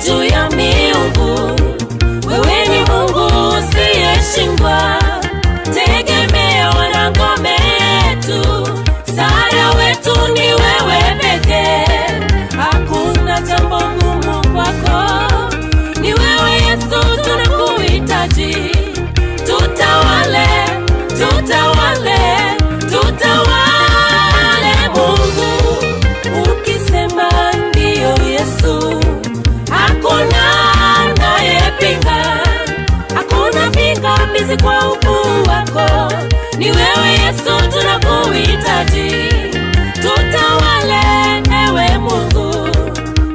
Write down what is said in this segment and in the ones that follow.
Juu ya miungu, wewe ni Mungu usiyeshindwa, tegemeo na ngome yetu, msaada wetu ni wewe pekee. Hakuna jambo gumu kwako, ni wewe Yesu tunakuhitaji. Tutawale, tutawale, tutawale Mungu, ukisema ndio Yesu, hakuna anayepinga, hakuna pingamizi kwa ukuu wako. Ni wewe Yesu tunakuhitaji. Tutawale ewe Mungu,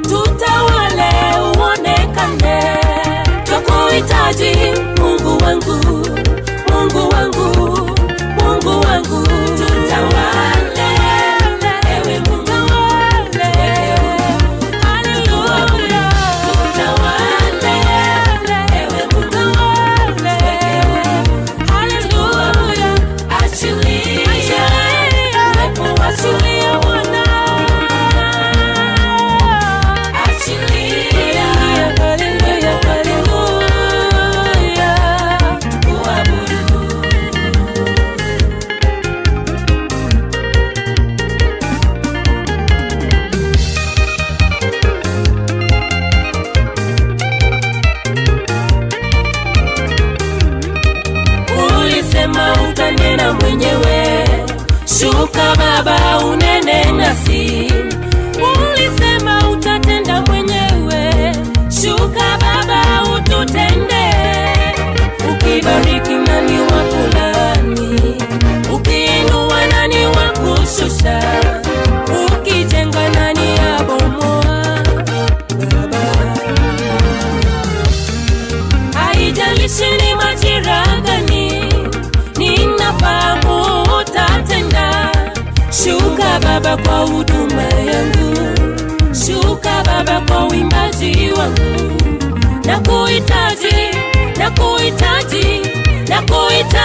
tutawale uonekane. Tunakuhitaji Mungu wangu, Mungu wangu, Mungu wangu. Tutawale ewe Mungu, utanena mwenyewe, shuka Baba unene nasi. Ulisema utatenda mwenyewe, shuka Baba ututende. Ukibariki nani wa kulaani, ukiinua nani wa kushusha, ukijenga nani abomoa. Baba, haijalishi ni majira gani, ninafahamu utatenda. Shuka Baba kwa huduma yangu, shuka Baba kwa uimbaji wangu. Nakuhitaji, nakuhitaji, nakuhitaji.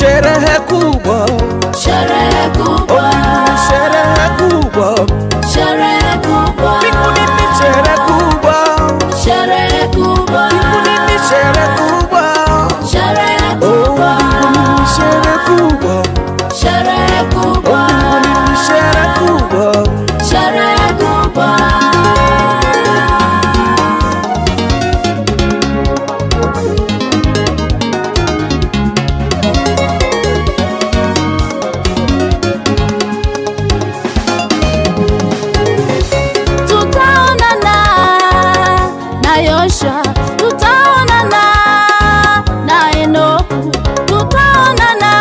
sherehe kubwa, sherehe kubwa, sherehe kubwa, sherehe kubwa, mbinguni ni sherehe kubwa, sherehe kubwa, mbinguni ni sherehe kubwa, sherehe mbinguni kubwa, ni sherehe kubwa, sherehe kubwa, mbinguni ni sherehe kubwa, sherehe kubwa. Tutaonana na Yoshua, tutaonana na Enoku, tutaonana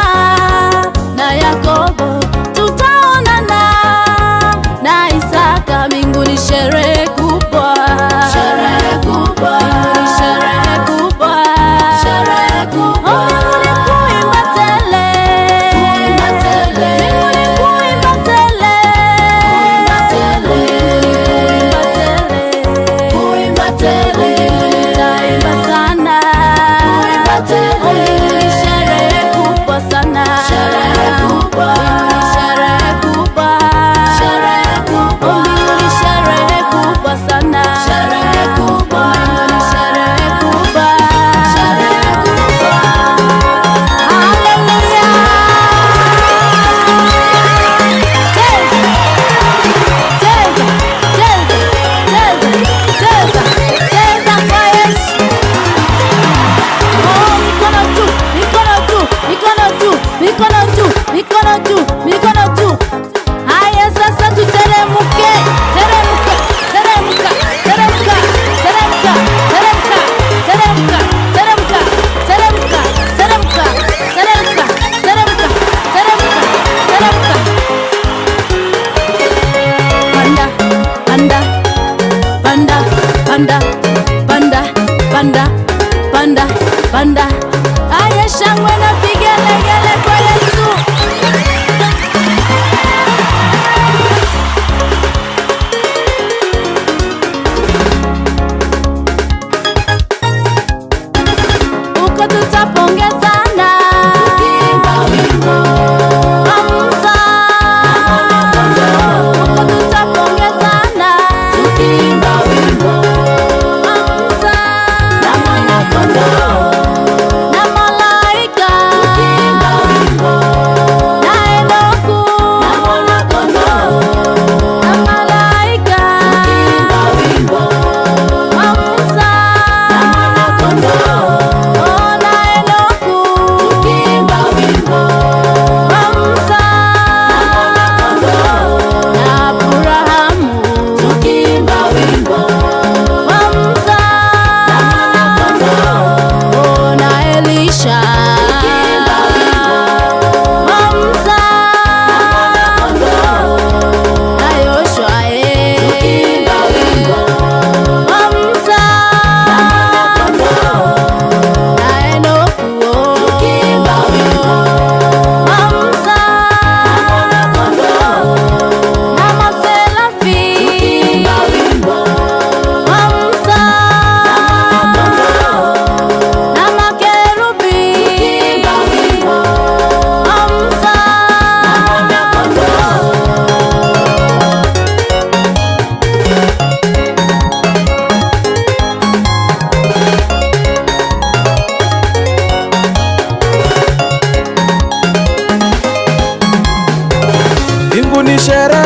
na Yakobo, tutaonana na Isaka. Mbinguni sherehe kubwa, sherehe kubwa, mbinguni sherehe kubwa, sherehe kubwa. Mbinguni kuimba tele, kuimba tele, mbinguni kuimba tele, kuimba tele, kuimba tele, nitaimba sana, kuimba tele, sherehe kubwa sana, sherehe kubwa, sherehe kubwa, sherehe kubwa, sherehe kubwa sana, sherehe kubwa, sherehe kubwa, sherehe kubwa. Haleluya! Cheza, cheza, cheza, cheza, cheza, cheza kwa Yesu. Oh, mikono juu, mikono juu, mikono juu, mikono juu, mikono juu, mikono juu. Haya sasa tuteremke, teremka, teremka, teremka, teremka, teremka, teremka, teremka, teremka, teremka, teremka, teremka, teremka, teremka. Panda, panda, panda, panda, panda, panda, panda, panda. Aya, shangwe na vigelegele kwa Yesu. Uko tutapongezana, tukiimba wimbo wa Musa. Uko tutapongezana, tukiimba wimbo wa Musa na Mwana-Kondoo na malaika, tukiimba wimbo na Enoku na Mwana-Kondoo na malaika, tukiimba wimbo wa Musa na Mwana-Kondoo na Enoku, tukiimba wimbo wa Musa na Mwana-Kondoo na Abrahamu, tukiimba wimbo wa Musa na Mwana-Kondoo na Elisha, tukiimba wimbo wa Musa na Mwana-Kondoo na Yoshua, tukiimba wimbo wa Musa na Mwana-Kondoo na Enoku, tukiimba wimbo wa Musa na Mwana-Kondoo na Maserafi, tukiimba wimbo wa Musa na Mwana-Kondoo na makerubi, tukiimba wimbo wa Musa na Mwana-Kondoo. mbinguni sherehe